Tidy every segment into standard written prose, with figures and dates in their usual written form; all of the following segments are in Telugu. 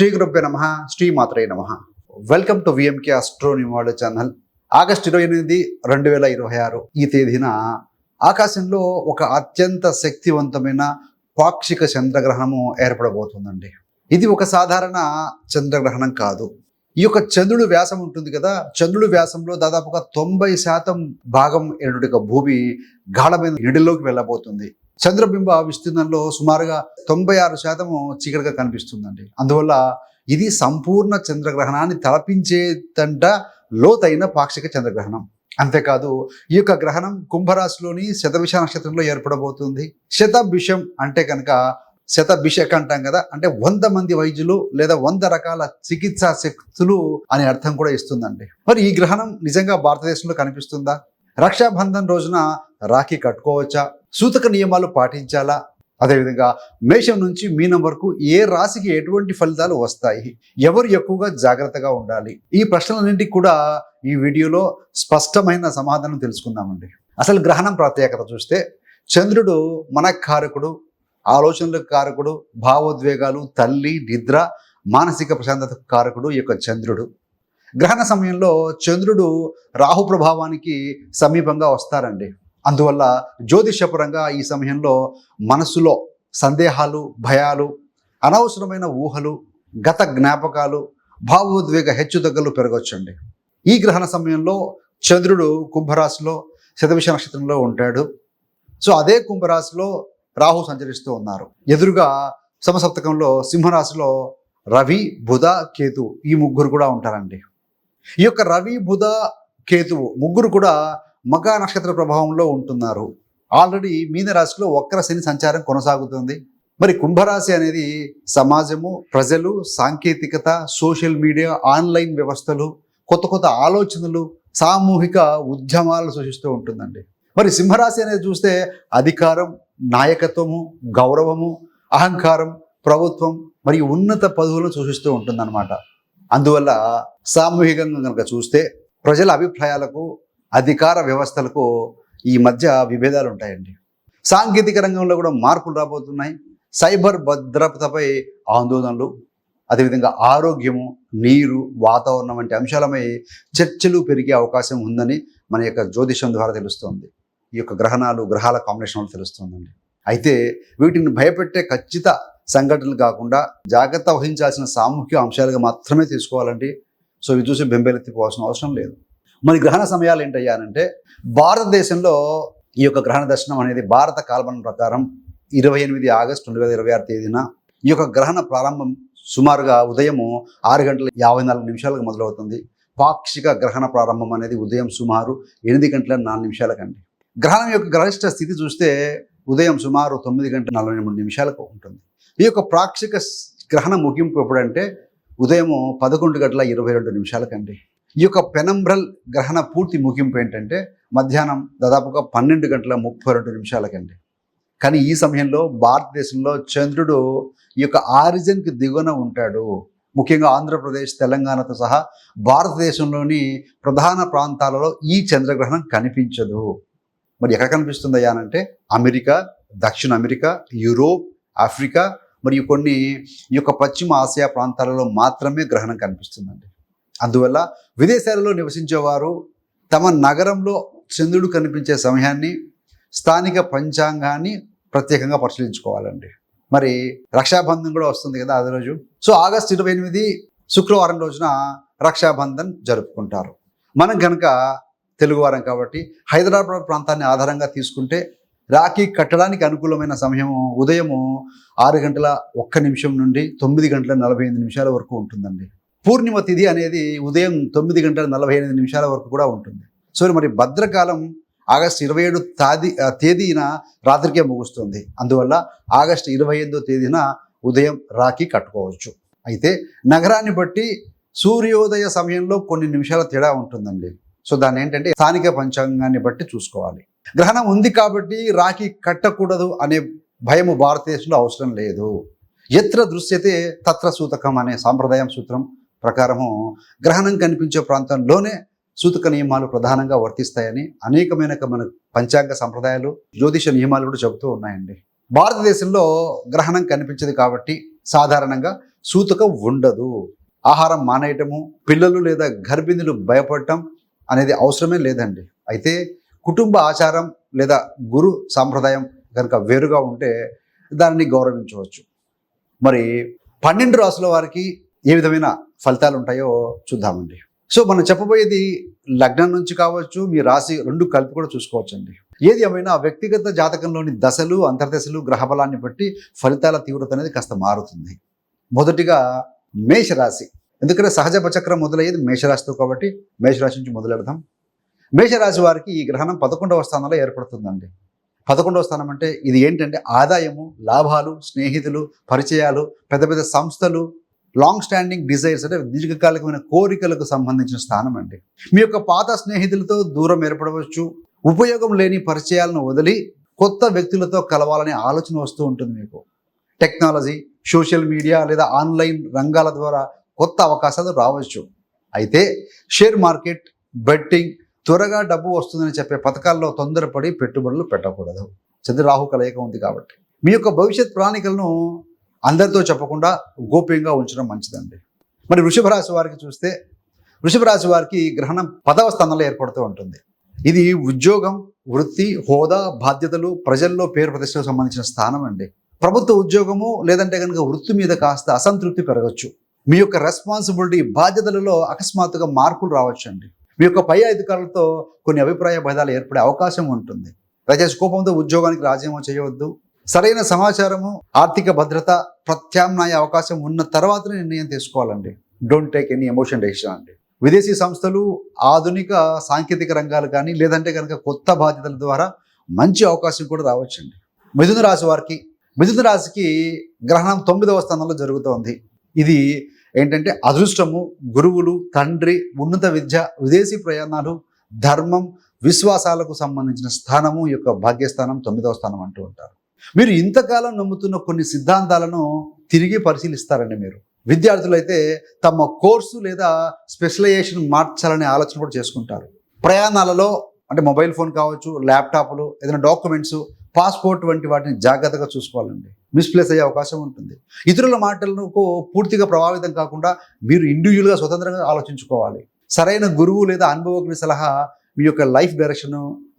శ్రీ గురుభ్యో నమః, శ్రీ మాత్రే నమః. Welcome to VMK astro numerology channel. August 28, 2026 ఈ తేదీన ఆకాశంలో ఒక అత్యంత శక్తివంతమైన పాక్షిక చంద్రగ్రహణము ఏర్పడబోతుందండి. ఇది ఒక సాధారణ చంద్రగ్రహణం కాదు. ఈ యొక్క చంద్రుడి వ్యాసం ఉంటుంది కదా, చంద్రుడి వ్యాసంలో దాదాపుగా 90% భాగం ఏడుగా భూమి గాఢమైన నీటిలోకి వెళ్ళబోతుంది. చంద్రబింబ విస్తీర్ణంలో సుమారుగా 96% చీకటిగా కనిపిస్తుందండి. అందువల్ల ఇది సంపూర్ణ చంద్రగ్రహణాన్ని తలపించేదంట లోతైన పాక్షిక చంద్రగ్రహణం. అంతేకాదు ఈ యొక్క గ్రహణం కుంభరాశిలోని శతభిష నక్షత్రంలో ఏర్పడబోతుంది. శతభిషం అంటే కనుక శతభిషక్ అంటాం కదా, అంటే 100 మంది వైద్యులు లేదా 100 రకాల చికిత్సా శక్తులు అనే అర్థం కూడా ఇస్తుందండి. మరి ఈ గ్రహణం నిజంగా భారతదేశంలో కనిపిస్తుందా? రక్షాబంధన్ రోజున రాఖీ కట్టుకోవచ్చా? సూతక నియమాలు పాటించాలా? అదేవిధంగా మేషం నుంచి మీనం వరకు ఏ రాశికి ఎటువంటి ఫలితాలు వస్తాయి, ఎవరు ఎక్కువగా జాగ్రత్తగా ఉండాలి, ఈ ప్రశ్నలన్నింటికి కూడా ఈ వీడియోలో స్పష్టమైన సమాధానం తెలుసుకుందామండి. అసలు గ్రహణం ప్రత్యేకత చూస్తే, చంద్రుడు మనఃకారకుడు, ఆలోచనలకు కారకుడు, భావోద్వేగాలు, తల్లి, నిద్ర, మానసిక ప్రశాంతత కారకుడు ఈ యొక్క చంద్రుడు. గ్రహణ సమయంలో చంద్రుడు రాహు ప్రభావానికి సమీపంగా వస్తారండి. అందువల్ల జ్యోతిషపరంగా ఈ సమయంలో మనసులో సందేహాలు, భయాలు, అనవసరమైన ఊహలు, గత జ్ఞాపకాలు, భావోద్వేగ హెచ్చుతగ్గులు పెరగొచ్చండి. ఈ గ్రహణ సమయంలో చంద్రుడు కుంభరాశిలో శతభిష నక్షత్రంలో ఉంటాడు. సో అదే కుంభరాశిలో రాహు సంచరిస్తూ ఉన్నారు. ఎదురుగా సమసప్తకంలో సింహరాశిలో రవి, బుధ, కేతు ఈ ముగ్గురు కూడా ఉంటారండి. ఈ యొక్క రవి, బుధ, కేతువు ముగ్గురు కూడా మఖ నక్షత్ర ప్రభావంలో ఉంటున్నారు. ఆల్రెడీ మీన రాశిలో వక్ర శని సంచారం కొనసాగుతుంది. మరి కుంభరాశి అనేది సమాజము, ప్రజలు, సాంకేతికత, సోషల్ మీడియా, ఆన్లైన్ వ్యవస్థలు, కొత్త కొత్త ఆలోచనలు, సామూహిక ఉద్యమాలు సూచిస్తూ ఉంటుందండి. మరి సింహరాశి అనేది చూస్తే అధికారం, నాయకత్వము, గౌరవము, అహంకారం, ప్రభుత్వం మరియు ఉన్నత పదవులను సూచిస్తూ ఉంటుందన్నమాట. అందువల్ల సామూహికంగా కనుక చూస్తే ప్రజల అభిప్రాయాలకు, అధికార వ్యవస్థలకు ఈ మధ్య విభేదాలు ఉంటాయండి. సాంకేతిక రంగంలో కూడా మార్పులు రాబోతున్నాయి. సైబర్ భద్రతపై ఆందోళనలు, అదేవిధంగా ఆరోగ్యము, నీరు, వాతావరణం వంటి అంశాలపై చర్చలు పెరిగే అవకాశం ఉందని మన యొక్క జ్యోతిషం ద్వారా తెలుస్తోంది. ఈ యొక్క గ్రహణాలు, గ్రహాల కాంబినేషన్ వల్ల తెలుస్తుందండి. అయితే వీటిని భయపెట్టే ఖచ్చిత సంఘటనలు కాకుండా జాగ్రత్త వహించాల్సిన సామూహిక అంశాలుగా మాత్రమే తీసుకోవాలండి. సో ఇవి చూసి బెంబేలెత్తిపోవాల్సిన అవసరం లేదు. మరి గ్రహణ సమయాలు ఏంటయ్యానంటే, భారతదేశంలో ఈ యొక్క గ్రహణ దర్శనం అనేది భారత కాలమానం ప్రకారం 28 ఆగస్టు 2026 తేదీన ఈ యొక్క గ్రహణ ప్రారంభం సుమారుగా ఉదయం 6:54 మొదలవుతుంది. పాక్షిక గ్రహణ ప్రారంభం అనేది ఉదయం సుమారు 8:04 గ్రహణం యొక్క గరిష్ట స్థితి చూస్తే ఉదయం సుమారు 9:43 ఉంటుంది. ఈ యొక్క పాక్షిక గ్రహణ ముగింపు ఎప్పుడంటే ఉదయం 11:22 ఈ యొక్క పెనంబ్రల్ గ్రహణ పూర్తి ముగింపు ఏంటంటే మధ్యాహ్నం దాదాపుగా 12:32 కానీ ఈ సమయంలో భారతదేశంలో చంద్రుడు ఈ యొక్క ఆరిజిన్కి దిగువన ఉంటాడు. ముఖ్యంగా ఆంధ్రప్రదేశ్, తెలంగాణతో సహా భారతదేశంలోని ప్రధాన ప్రాంతాలలో ఈ చంద్రగ్రహణం కనిపించదు. మరి ఎక్కడ కనిపిస్తుందయ్యా అంటే అమెరికా, దక్షిణ అమెరికా, యూరోప్, ఆఫ్రికా మరియు కొన్ని ఈ యొక్క పశ్చిమ ఆసియా ప్రాంతాలలో మాత్రమే గ్రహణం కనిపిస్తుందండి. అందువల్ల విదేశాలలో నివసించేవారు తమ నగరంలో చంద్రుడు కనిపించే సమయాన్ని, స్థానిక పంచాంగాన్ని ప్రత్యేకంగా పరిశీలించుకోవాలండి. మరి రక్షాబంధన్ కూడా వస్తుంది కదా అదే రోజు. సో ఆగస్టు 28 శుక్రవారం రోజున రక్షాబంధన్ జరుపుకుంటారు. మనం కనుక తెలుగువారం కాబట్టి హైదరాబాద్ ప్రాంతాన్ని ఆధారంగా తీసుకుంటే రాఖీ కట్టడానికి అనుకూలమైన సమయం ఉదయం 6:01 నుండి 9:45 వరకు ఉంటుందండి. పూర్ణిమ తిథి అనేది ఉదయం 9:45 వరకు కూడా ఉంటుంది. సో మరి భద్రకాలం ఆగస్టు 27 తేదీన రాత్రికే ముగుస్తుంది. అందువల్ల ఆగస్టు 28 తేదీన ఉదయం రాఖీ కట్టుకోవచ్చు. అయితే నగరాన్ని బట్టి సూర్యోదయ సమయంలో కొన్ని నిమిషాల తేడా ఉంటుందండి. సో దాన్ని ఏంటంటే స్థానిక పంచాంగాన్ని బట్టి చూసుకోవాలి. గ్రహణం ఉంది కాబట్టి రాఖీ కట్టకూడదు అనే భయము భారతదేశంలో అవసరం లేదు. ఎత్ర దృశ్యతే తత్ర సూతకం అనే సాంప్రదాయం సూత్రం ప్రకారము గ్రహణం కనిపించే ప్రాంతంలోనే సూతక నియమాలు ప్రధానంగా వర్తిస్తాయని అనేకమైన మన పంచాంగ సంప్రదాయాలు, జ్యోతిష నియమాలు కూడా చెబుతూ ఉన్నాయండి. భారతదేశంలో గ్రహణం కనిపించదు కాబట్టి సాధారణంగా సూతకం ఉండదు. ఆహారం మానేయటము, పిల్లలు లేదా గర్భిణులు భయపడటం అనేది అవసరమే లేదండి. అయితే కుటుంబ ఆచారం లేదా గురు సాంప్రదాయం కనుక వేరుగా ఉంటే దానిని గౌరవించవచ్చు. మరి 12 రాసుల వారికి ఏ విధమైన ఫలితాలు ఉంటాయో చూద్దామండి. సో మనం చెప్పబోయేది లగ్నం నుంచి కావచ్చు, మీ రాశి రెండు కలిపి కూడా చూసుకోవచ్చండి. ఏది ఏమైనా వ్యక్తిగత జాతకంలోని దశలు, అంతర్దశలు, గ్రహబలాన్ని బట్టి ఫలితాల తీవ్రత అనేది కాస్త మారుతుంది. మొదటిగా మేషరాశి. ఎందుకంటే సహజ చక్రం మొదలయ్యేది మేషరాశితో కాబట్టి మేషరాశి నుంచి మొదలెడదాం. మేషరాశి వారికి ఈ గ్రహణం 11వ స్థానంలో ఏర్పడుతుందండి. 11వ స్థానం అంటే ఇది ఏంటంటే ఆదాయము, లాభాలు, స్నేహితులు, పరిచయాలు, పెద్ద పెద్ద సంస్థలు, లాంగ్ స్టాండింగ్ డిజైర్స్ అంటే దీర్ఘకాలికమైన కోరికలకు సంబంధించిన స్థానం అండి. మీ యొక్క పాత స్నేహితులతో దూరం ఏర్పడవచ్చు. ఉపయోగం లేని పరిచయాలను వదిలి కొత్త వ్యక్తులతో కలవాలనే ఆలోచన వస్తూ ఉంటుంది మీకు. టెక్నాలజీ, సోషల్ మీడియా లేదా ఆన్లైన్ రంగాల ద్వారా కొత్త అవకాశాలు రావచ్చు. అయితే షేర్ మార్కెట్, బెట్టింగ్, త్వరగా డబ్బు వస్తుందని చెప్పే పథకాల్లో తొందరపడి పెట్టుబడులు పెట్టకూడదు. చంద్ర రాహు కలయిక ఉంది కాబట్టి మీ యొక్క భవిష్యత్ ప్రణాళికలను అందరితో చెప్పకుండా గోప్యంగా ఉంచడం మంచిదండి. మరి వృషభ రాశి వారికి చూస్తే, వృషభ రాశి వారికి గ్రహణం 10వ స్థానంలో ఏర్పడుతూ ఉంటుంది. ఇది ఉద్యోగం, వృత్తి, హోదా, బాధ్యతలు, ప్రజల్లో పేరు ప్రతిష్టలకు సంబంధించిన స్థానం అండి. ప్రభుత్వ ఉద్యోగము లేదంటే కనుక వృత్తి మీద కాస్త అసంతృప్తి పెరగచ్చు. మీ యొక్క రెస్పాన్సిబిలిటీ, బాధ్యతలలో అకస్మాత్తుగా మార్పులు రావచ్చు అండి. మీ యొక్క పై అధికారులతో కొన్ని అభిప్రాయ భేదాలు ఏర్పడే అవకాశం ఉంటుంది. దయచేసి కోపంతో ఉద్యోగానికి రాజీనామా చేయవద్దు. సరైన సమాచారము, ఆర్థిక భద్రత, ప్రత్యామ్నాయ అవకాశం ఉన్న తర్వాతనే నిర్ణయం తీసుకోవాలండి. Don't take any emotion decision అండి. విదేశీ సంస్థలు, ఆధునిక సాంకేతిక రంగాలు కానీ లేదంటే కనుక కొత్త బాధ్యతల ద్వారా మంచి అవకాశం కూడా రావచ్చండి. మిథున రాశి వారికి, మిథున రాశికి గ్రహణం 9వ స్థానంలో జరుగుతోంది. ఇది ఏంటంటే అదృష్టము, గురువులు, తండ్రి, ఉన్నత విద్య, విదేశీ ప్రయాణాలు, ధర్మం, విశ్వాసాలకు సంబంధించిన స్థానము యొక్క భాగ్యస్థానం 9వ స్థానం అంటూ ఉంటారు. మీరు ఇంతకాలం నమ్ముతున్న కొన్ని సిద్ధాంతాలను తిరిగి పరిశీలిస్తారండి. మీరు విద్యార్థులైతే తమ కోర్సు లేదా స్పెషలైజేషన్ మార్చాలనే ఆలోచన కూడా చేసుకుంటారు. ప్రయాణాలలో అంటే మొబైల్ ఫోన్ కావచ్చు, ల్యాప్టాప్లు, ఏదైనా డాక్యుమెంట్స్, పాస్పోర్ట్ వంటి వాటిని జాగ్రత్తగా చూసుకోవాలండి. మిస్ప్లేస్ అయ్యే అవకాశం ఉంటుంది. ఇతరుల మాటలకు పూర్తిగా ప్రభావితం కాకుండా మీరు ఇండివిజువల్గా స్వతంత్రంగా ఆలోచించుకోవాలి. సరైన గురువు లేదా అనుభవజ్ఞ సలహా మీ యొక్క లైఫ్ డైరెక్షన్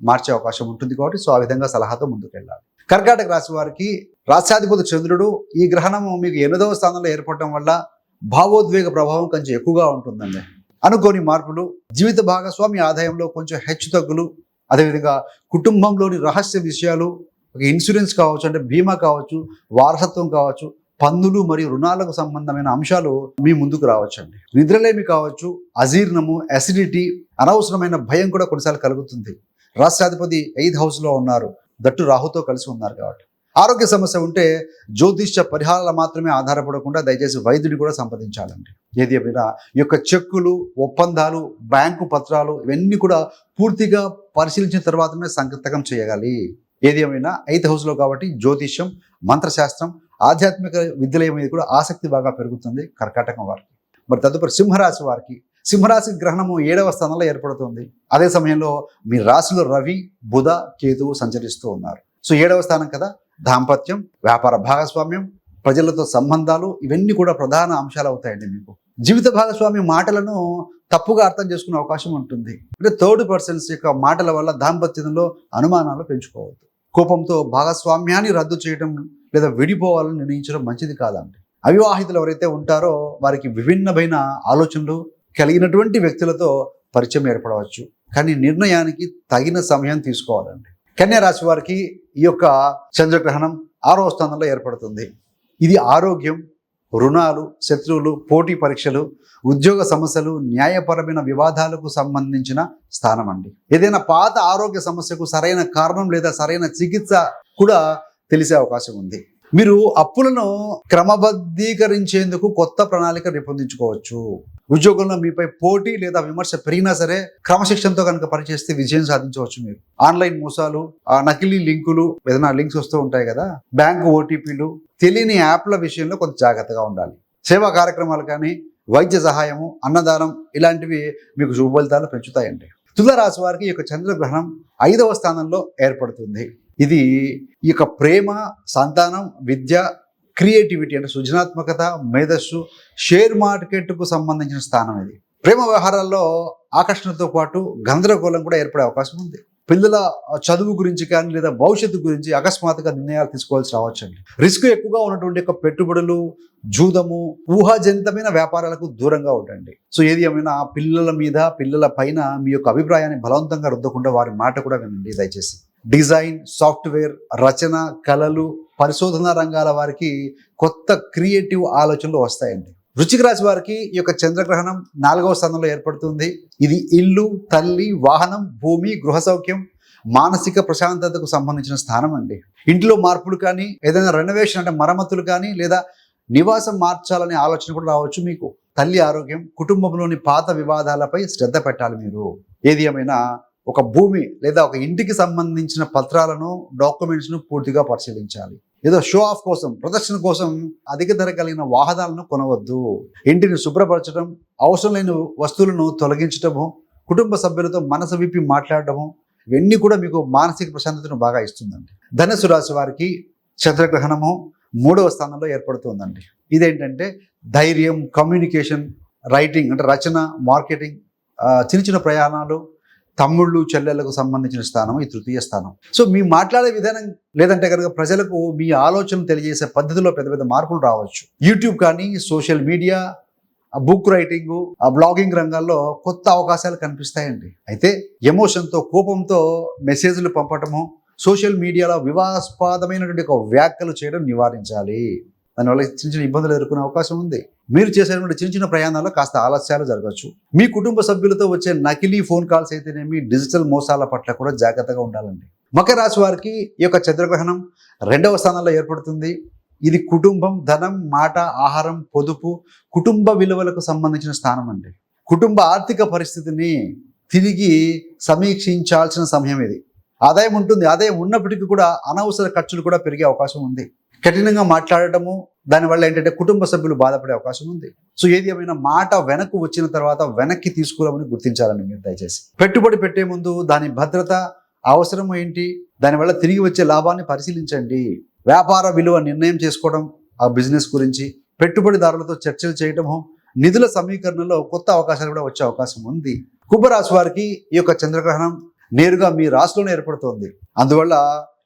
మార్చే అవకాశం ఉంటుంది కాబట్టి సో ఆ విధంగా సలహాతో ముందుకు వెళ్ళాలి. కర్కాటక రాశి వారికి రాష్ట్రాధిపతి చంద్రుడు ఈ గ్రహణము మీకు 8వ స్థానంలో ఏర్పడటం వల్ల భావోద్వేగ ప్రభావం కొంచెం ఎక్కువగా ఉంటుందండి. అనుకోని మార్పులు, జీవిత భాగస్వామి ఆదాయంలో కొంచెం హెచ్చుతగ్గులు, అదేవిధంగా కుటుంబంలోని రహస్య విషయాలు, ఇన్సూరెన్స్ కావచ్చు, అంటే బీమా కావచ్చు, వారసత్వం కావచ్చు, పన్నులు మరియు రుణాలకు సంబంధమైన అంశాలు మీ ముందుకు రావచ్చండి. నిద్రలేమి కావచ్చు, అజీర్ణము, అసిడిటీ, అనవసరమైన భయం కూడా కొన్నిసార్లు కలుగుతుంది. రాష్ట్రాధిపతి 8th హౌస్లో ఉన్నారు, దట్టు రాహుతో కలిసి ఉన్నారు కాబట్టి. ఆరోగ్య సమస్య ఉంటే జ్యోతిష్య పరిహారాలు మాత్రమే ఆధారపడకుండా దయచేసి వైద్యుడి కూడా సంప్రదించాలండి. ఏది ఏమైనా ఈ యొక్క చెక్కులు, ఒప్పందాలు, బ్యాంకు పత్రాలు ఇవన్నీ కూడా పూర్తిగా పరిశీలించిన తర్వాతనే సంతకం చేయగాలి. ఏది ఏమైనా 8th హౌస్లో కాబట్టి జ్యోతిష్యం, మంత్రశాస్త్రం, ఆధ్యాత్మిక విద్యల మీద కూడా ఆసక్తి బాగా పెరుగుతుంది కర్కాటకం వారికి. మరి తదుపరి సింహరాశి వారికి, సింహరాశి గ్రహణము 7వ స్థానంలో ఏర్పడుతుంది. అదే సమయంలో మీ రాశిలో రవి, బుధ, కేతువు సంచరిస్తూ ఉన్నారు. సో 7వ స్థానం కదా, దాంపత్యం, వ్యాపార భాగస్వామ్యం, ప్రజలతో సంబంధాలు ఇవన్నీ కూడా ప్రధాన అంశాలు అవుతాయండి. మీకు జీవిత భాగస్వామి మాటలను తప్పుగా అర్థం చేసుకునే అవకాశం ఉంటుంది. అంటే థర్డ్ పర్సన్స్ యొక్క మాటల వల్ల దాంపత్యంలో అనుమానాలు పెంచుకోవద్దు. కోపంతో భాగస్వామ్యాన్ని రద్దు చేయడం లేదా విడిపోవాలని నిర్ణయించడం మంచిది కాదండి. అవివాహితులు ఎవరైతే ఉంటారో వారికి విభిన్నమైన ఆలోచనలు కలిగినటువంటి వ్యక్తులతో పరిచయం ఏర్పడవచ్చు. కానీ నిర్ణయానికి తగిన సమయం తీసుకోవాలండి. కన్యా రాశి వారికి ఈ యొక్క చంద్రగ్రహణం 6వ స్థానంలో ఏర్పడుతుంది. ఇది ఆరోగ్యం, రుణాలు, శత్రువులు, పోటీ పరీక్షలు, ఉద్యోగ సమస్యలు, న్యాయపరమైన వివాదాలకు సంబంధించిన స్థానం అండి. ఏదైనా పాత ఆరోగ్య సమస్యకు సరైన కారణం లేదా సరైన చికిత్స కూడా తెలిసే అవకాశం ఉంది. మీరు అప్పులను క్రమబద్ధీకరించేందుకు కొత్త ప్రణాళిక రూపొందించుకోవచ్చు. ఉద్యోగంలో మీపై పోటీ లేదా విమర్శ పెరిగినా సరే క్రమశిక్షణతో కనుక పనిచేస్తే విజయం సాధించవచ్చు. మీరు ఆన్లైన్ మోసాలు, నకిలీ లింకులు, ఏదైనా లింక్స్ వస్తూ ఉంటాయి కదా, బ్యాంకు ఓటీపీలు, తెలియని యాప్ల విషయంలో కొంచెం జాగ్రత్తగా ఉండాలి. సేవా కార్యక్రమాలు కానీ, వైద్య సహాయము, అన్నదానం ఇలాంటివి మీకు శుభ ఫలితాలు పెంచుతాయండి. తులారాశి వారికి ఈ యొక్క చంద్రగ్రహణం 5వ స్థానంలో ఏర్పడుతుంది. ఇది ఈ యొక్క ప్రేమ, సంతానం, విద్య, క్రియేటివిటీ అంటే సృజనాత్మకత, మేధస్సు, షేర్ మార్కెట్కు సంబంధించిన స్థానం ఇది. ప్రేమ వ్యవహారాల్లో ఆకర్షణతో పాటు గందరగోళం కూడా ఏర్పడే అవకాశం ఉంది. పిల్లల చదువు గురించి కానీ లేదా భవిష్యత్తు గురించి అకస్మాత్తుగా నిర్ణయాలు తీసుకోవాల్సి రావచ్చండి. రిస్క్ ఎక్కువగా ఉన్నటువంటి యొక్క పెట్టుబడులు, జూదము, ఊహాజనితమైన వ్యాపారాలకు దూరంగా ఉండండి. సో ఏది ఏమైనా పిల్లల మీద, పిల్లల పైన మీ యొక్క అభిప్రాయాన్ని బలవంతంగా రుద్దకుండా వారి మాట కూడా వినండి దయచేసి. డిజైన్, సాఫ్ట్వేర్, రచన, కళలు, పరిశోధన రంగాల వారికి కొత్త క్రియేటివ్ ఆలోచనలు వస్తాయండి. వృశ్చిక రాశి వారికి ఈ యొక్క చంద్రగ్రహణం 4వ స్థానంలో ఏర్పడుతుంది. ఇది ఇల్లు, తల్లి, వాహనం, భూమి, గృహ సౌఖ్యం, మానసిక ప్రశాంతతకు సంబంధించిన స్థానం అండి. ఇంట్లో మార్పులు కానీ, ఏదైనా రెనోవేషన్ అంటే మరమ్మతులు కానీ, లేదా నివాసం మార్చాలనే ఆలోచన కూడా రావచ్చు మీకు. తల్లి ఆరోగ్యం, కుటుంబంలోని పాత వివాదాలపై శ్రద్ధ పెట్టాలి మీరు. ఏది ఏమైనా ఒక భూమి లేదా ఒక ఇంటికి సంబంధించిన పత్రాలను, డాక్యుమెంట్స్ను పూర్తిగా పరిశీలించాలి. ఏదో షో ఆఫ్ కోసం, ప్రదర్శన కోసం అధిక ధర కలిగిన వాహనాలను కొనవద్దు. ఇంటిని శుభ్రపరచడం, అవసరం లేని వస్తువులను తొలగించడము, కుటుంబ సభ్యులతో మనసు విప్పి మాట్లాడటము, ఇవన్నీ కూడా మీకు మానసిక ప్రశాంతతను బాగా ఇస్తుందండి. ధనుసు రాశి వారికి చంద్రగ్రహణము 3వ స్థానంలో ఏర్పడుతుందండి. ఇదేంటంటే ధైర్యం, కమ్యూనికేషన్, రైటింగ్ అంటే రచన, మార్కెటింగ్, చిన్న చిన్న ప్రయాణాలు, తమ్ముళ్ళు, చెల్లెళ్లకు సంబంధించిన స్థానం ఈ 3వ స్థానం. సో మీ మాట్లాడే విధానం లేదంటే కనుక ప్రజలకు మీ ఆలోచనలు తెలియజేసే పద్ధతిలో పెద్ద పెద్ద మార్పులు రావచ్చు. యూట్యూబ్ కానీ, social media, book writing, blogging రంగాల్లో కొత్త అవకాశాలు కనిపిస్తాయండి. అయితే ఎమోషన్తో, కోపంతో మెసేజ్లు పంపటము, సోషల్ మీడియాలో వివాదాస్పదమైనటువంటి ఒక వ్యాఖ్యలు చేయడం నివారించాలి. దానివల్ల చిన్న చిన్న ఇబ్బందులు ఎదుర్కొనే అవకాశం ఉంది. మీరు చేసేటువంటి చిన్న చిన్న ప్రయాణాల్లో కాస్త ఆలస్యాలు జరగచ్చు. మీ కుటుంబ సభ్యులతో వచ్చే నకిలీ ఫోన్ కాల్స్ అయితేనేమి, డిజిటల్ మోసాల పట్ల కూడా జాగ్రత్తగా ఉండాలండి. మకర రాశి వారికి ఈ యొక్క చంద్రగ్రహణం 2వ స్థానంలో ఏర్పడుతుంది. ఇది కుటుంబం, ధనం, మాట, ఆహారం, పొదుపు, కుటుంబ విలువలకు సంబంధించిన స్థానం అండి. కుటుంబ ఆర్థిక పరిస్థితిని తిరిగి సమీక్షించాల్సిన సమయం ఇది. ఆదాయం ఉంటుంది, ఆదాయం ఉన్నప్పటికీ కూడా అనవసర ఖర్చులు కూడా పెరిగే అవకాశం ఉంది. కఠినంగా మాట్లాడటము, దానివల్ల ఏంటంటే కుటుంబ సభ్యులు బాధపడే అవకాశం ఉంది. సో ఏది ఏమైనా మాట వెనక్కు వచ్చిన తర్వాత వెనక్కి తీసుకోవాలని గుర్తించాలని మీరు దయచేసి. పెట్టుబడి పెట్టే ముందు దాని భద్రత, అవసరం ఏంటి, దానివల్ల తిరిగి వచ్చే లాభాన్ని పరిశీలించండి. వ్యాపార విలువ నిర్ణయం చేసుకోవడం, ఆ బిజినెస్ గురించి పెట్టుబడిదారులతో చర్చలు చేయటము, నిధుల సమీకరణలో కొత్త అవకాశాలు కూడా వచ్చే అవకాశం ఉంది. కుంభరాశి వారికి ఈ యొక్క చంద్రగ్రహణం నేరుగా మీ రాశిలోనే ఏర్పడుతోంది. అందువల్ల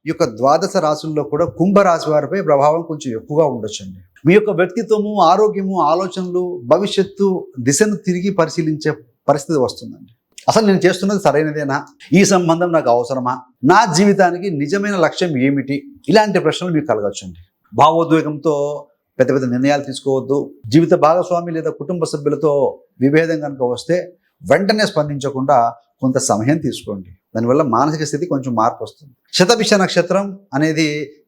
ఈ యొక్క ద్వాదశ రాశుల్లో కూడా కుంభరాశి వారిపై ప్రభావం కొంచెం ఎక్కువగా ఉండొచ్చండి. మీ యొక్క వ్యక్తిత్వము, ఆరోగ్యము, ఆలోచనలు, భవిష్యత్తు దిశను తిరిగి పరిశీలించే పరిస్థితి వస్తుందండి. అసలు నేను చేస్తున్నది సరైనదేనా, ఈ సంబంధం నాకు అవసరమా, నా జీవితానికి నిజమైన లక్ష్యం ఏమిటి, ఇలాంటి ప్రశ్నలు మీకు కలగచ్చండి. భావోద్వేగంతో పెద్ద పెద్ద నిర్ణయాలు తీసుకోవద్దు. జీవిత భాగస్వామి లేదా కుటుంబ సభ్యులతో విభేదం కనుక వస్తే వెంటనే స్పందించకుండా కొంత సమయం తీసుకోండి. దానివల్ల మానసిక స్థితి కొంచెం మార్పు వస్తుంది. శతభిష నక్షత్రం అనేది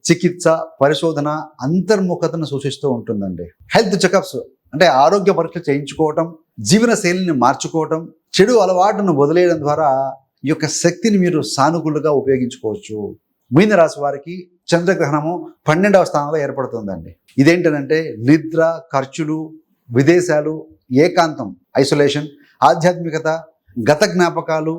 చికిత్స, పరిశోధన, అంతర్ముఖతను సూచిస్తూ ఉంటుందండి. హెల్త్ చెకప్స్ అంటే ఆరోగ్య పరీక్షలు చేయించుకోవటం, జీవన శైలిని మార్చుకోవటం, చెడు అలవాటును వదిలేయడం ద్వారా ఈ యొక్క శక్తిని మీరు సానుకూలంగా ఉపయోగించుకోవచ్చు. మీన రాశి వారికి చంద్రగ్రహణము 12వ స్థానంలో ఏర్పడుతుందండి. ఇదేంటంటే నిద్ర, ఖర్చులు, విదేశాలు, ఏకాంతం, ఐసోలేషన్, ఆధ్యాత్మికత, గత జ్ఞాపకాలు,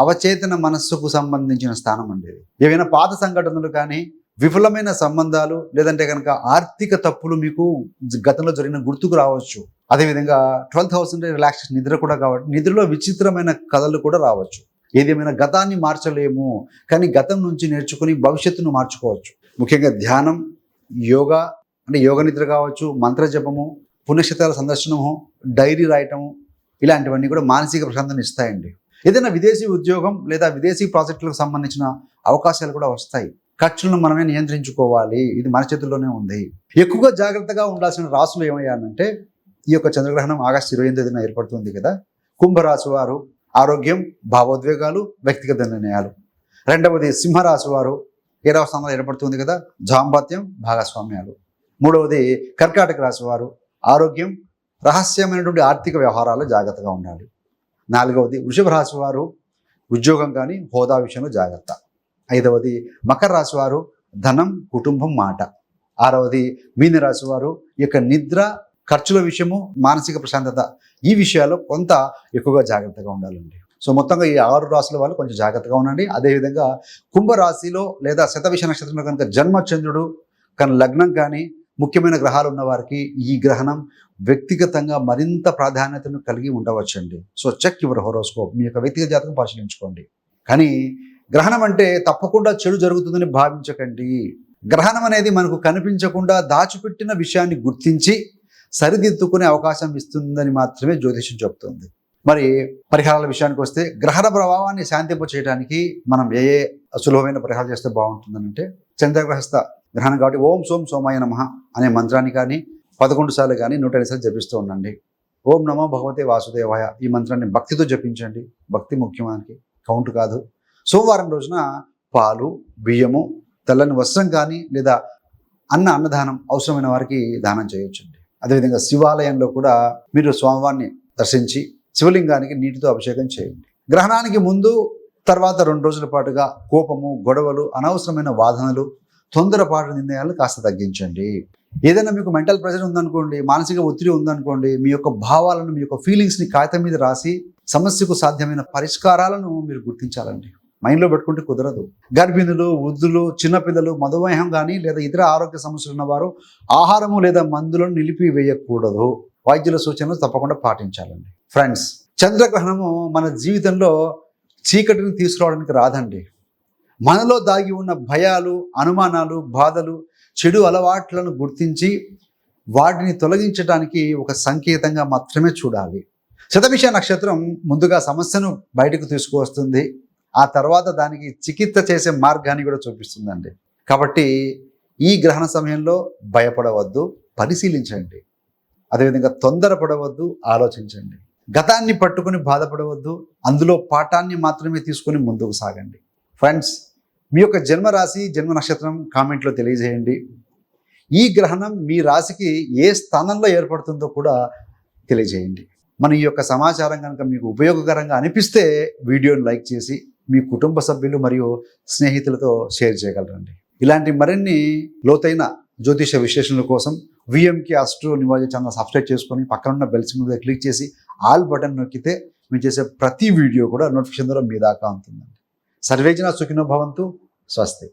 అవచేతన మనస్సుకు సంబంధించిన స్థానం అండి. ఏవైనా పాత సంఘటనలు కానీ, విఫలమైన సంబంధాలు, లేదంటే కనుక ఆర్థిక తప్పులు మీకు గతంలో జరిగిన గుర్తుకు రావచ్చు. అదేవిధంగా 12th హౌస్ అంటే రిలాక్సేషన్, నిద్ర కూడా కాబట్టి నిద్రలో విచిత్రమైన కథలు కూడా రావచ్చు. ఏదేమైనా గతాన్ని మార్చలేము, కానీ గతం నుంచి నేర్చుకుని భవిష్యత్తును మార్చుకోవచ్చు. ముఖ్యంగా ధ్యానం, యోగా అంటే యోగ నిద్ర కావచ్చు, మంత్ర జపము, పుణ్యక్షేత్రాల సందర్శనము, డైరీ రాయటము, ఇలాంటివన్నీ కూడా మానసిక ప్రశాంతతను ఇస్తాయండి. ఏదైనా విదేశీ ఉద్యోగం లేదా విదేశీ ప్రాజెక్టులకు సంబంధించిన అవకాశాలు కూడా వస్తాయి. ఖర్చులను మనమే నియంత్రించుకోవాలి, ఇది మన చేతుల్లోనే ఉంది. ఎక్కువగా జాగ్రత్తగా ఉండాల్సిన రాశులు ఏమయ్యానంటే ఈ యొక్క చంద్రగ్రహణం ఆగస్టు 28న ఏర్పడుతుంది కదా. కుంభరాశి వారు ఆరోగ్యం, భావోద్వేగాలు, వ్యక్తిగత నిర్ణయాలు. రెండవది సింహరాశి వారు 7వ స్థానంలో ఏర్పడుతుంది కదా, దాంపత్యం, భాగస్వామ్యాలు. మూడవది కర్కాటక రాశి వారు ఆరోగ్యం, రహస్యమైనటువంటి ఆర్థిక వ్యవహారాలు జాగ్రత్తగా ఉండాలి. నాలుగవది వృషభ రాశి వారు ఉద్యోగం కానీ హోదా విషయంలో జాగ్రత్త. ఐదవది మకర రాశి వారు ధనం, కుటుంబం, మాట. ఆరవది మీన రాశి వారు ఈ యొక్క నిద్ర, ఖర్చుల విషయము, మానసిక ప్రశాంతత, ఈ విషయాల్లో కొంత ఎక్కువగా జాగ్రత్తగా ఉండాలండి. సో మొత్తంగా ఈ 6 రాశుల వాళ్ళు కొంచెం జాగ్రత్తగా ఉండండి. అదేవిధంగా కుంభరాశిలో లేదా శతభిష నక్షత్రంలో కనుక జన్మచంద్రుడు కానీ లగ్నం కానీ ముఖ్యమైన గ్రహాలు ఉన్న వారికి ఈ గ్రహణం వ్యక్తిగతంగా మరింత ప్రాధాన్యతను కలిగి ఉండవచ్చండి. సో చెక్ యువర్ హోరోస్కోప్, మీ యొక్క వ్యక్తిగత జాతకం పరిశీలించుకోండి. కానీ గ్రహణం అంటే తప్పకుండా చెడు జరుగుతుందని భావించకండి. గ్రహణం అనేది మనకు కనిపించకుండా దాచిపెట్టిన విషయాన్ని గుర్తించి సరిదిద్దుకునే అవకాశం ఇస్తుందని మాత్రమే జ్యోతిషం చెబుతుంది. మరి పరిహారాల విషయానికి వస్తే, గ్రహణ ప్రభావాన్ని శాంతింప చేయడానికి మనం ఏ సులభమైన పరిహారం చేస్తే బాగుంటుందంటే, చంద్రగ్రహస్థ గ్రహణం కాబట్టి ఓం సోం సోమాయ నమః అనే మంత్రాన్ని కానీ 11 సార్లు కానీ 108 సార్లు జపిస్తూ ఉండండి. ఓం నమో భగవతే వాసుదేవాయ ఈ మంత్రాన్ని భక్తితో జపించండి. భక్తి ముఖ్యమానికి, కౌంట్ కాదు. సోమవారం రోజున పాలు, బియ్యము, తెల్లని వస్త్రం కానీ లేదా అన్నదానం అవసరమైన వారికి దానం చేయొచ్చండి. అదేవిధంగా శివాలయంలో కూడా మీరు స్వామివారిని దర్శించి శివలింగానికి నీటితో అభిషేకం చేయండి. గ్రహణానికి ముందు తర్వాత 2 రోజుల పాటుగా కోపము, గొడవలు, అనవసరమైన వాదనలు, తొందరపాటు నిర్ణయాలు కాస్త తగ్గించండి. ఏదైనా మీకు మెంటల్ ప్రెషర్ ఉందనుకోండి, మానసిక ఒత్తిడి ఉందనుకోండి, మీ యొక్క భావాలను, మీ యొక్క ఫీలింగ్స్ని కాగితం మీద రాసి సమస్యకు సాధ్యమైన పరిష్కారాలను మీరు గుర్తించాలండి. మైండ్లో పెట్టుకుంటే కుదరదు. గర్భిణులు, వృద్ధులు, చిన్నపిల్లలు, మధుమేహం కానీ లేదా ఇతర ఆరోగ్య సమస్యలు ఉన్నవారు ఆహారము లేదా మందులను నిలిపివేయకూడదు. వైద్యుల సూచనలు తప్పకుండా పాటించాలండి. ఫ్రెండ్స్, చంద్రగ్రహణము మన జీవితంలో చీకటిని తీసుకురావడానికి రాదండి. మనలో దాగి ఉన్న భయాలు, అనుమానాలు, బాధలు, చెడు అలవాట్లను గుర్తించి వాటిని తొలగించడానికి ఒక సంకేతంగా మాత్రమే చూడాలి. శతభిష నక్షత్రం ముందుగా సమస్యను బయటకు తీసుకువస్తుంది, ఆ తర్వాత దానికి చికిత్స చేసే మార్గాన్ని కూడా చూపిస్తుందండి. కాబట్టి ఈ గ్రహణ సమయంలో భయపడవద్దు, పరిశీలించండి. అదేవిధంగా తొందరపడవద్దు, ఆలోచించండి. గతాన్ని పట్టుకుని బాధపడవద్దు, అందులో పాఠాన్ని మాత్రమే తీసుకొని ముందుకు సాగండి. ఫ్రెండ్స్, మీ యొక్క జన్మరాశి, జన్మ నక్షత్రం కామెంట్లో తెలియజేయండి. ఈ గ్రహణం మీ రాశికి ఏ స్థానంలో ఏర్పడుతుందో కూడా తెలియజేయండి. మన ఈ యొక్క సమాచారం కనుక మీకు ఉపయోగకరంగా అనిపిస్తే వీడియోని లైక్ చేసి మీ కుటుంబ సభ్యులు మరియు స్నేహితులతో షేర్ చేయగలరండి. ఇలాంటి మరిన్ని లోతైన జ్యోతిష విశ్లేషణల కోసం VMK astro numerology channel subscribe చేసుకొని పక్కనున్న బెల్ సింబల్ మీద క్లిక్ చేసి ఆల్ బటన్ నొక్కితే మేము చేసే ప్రతి వీడియో కూడా నోటిఫికేషన్ ద్వారా మీ దాకా ఉంటుందండి. సర్వేజన సుఖినో భవంతు. స్వస్తి.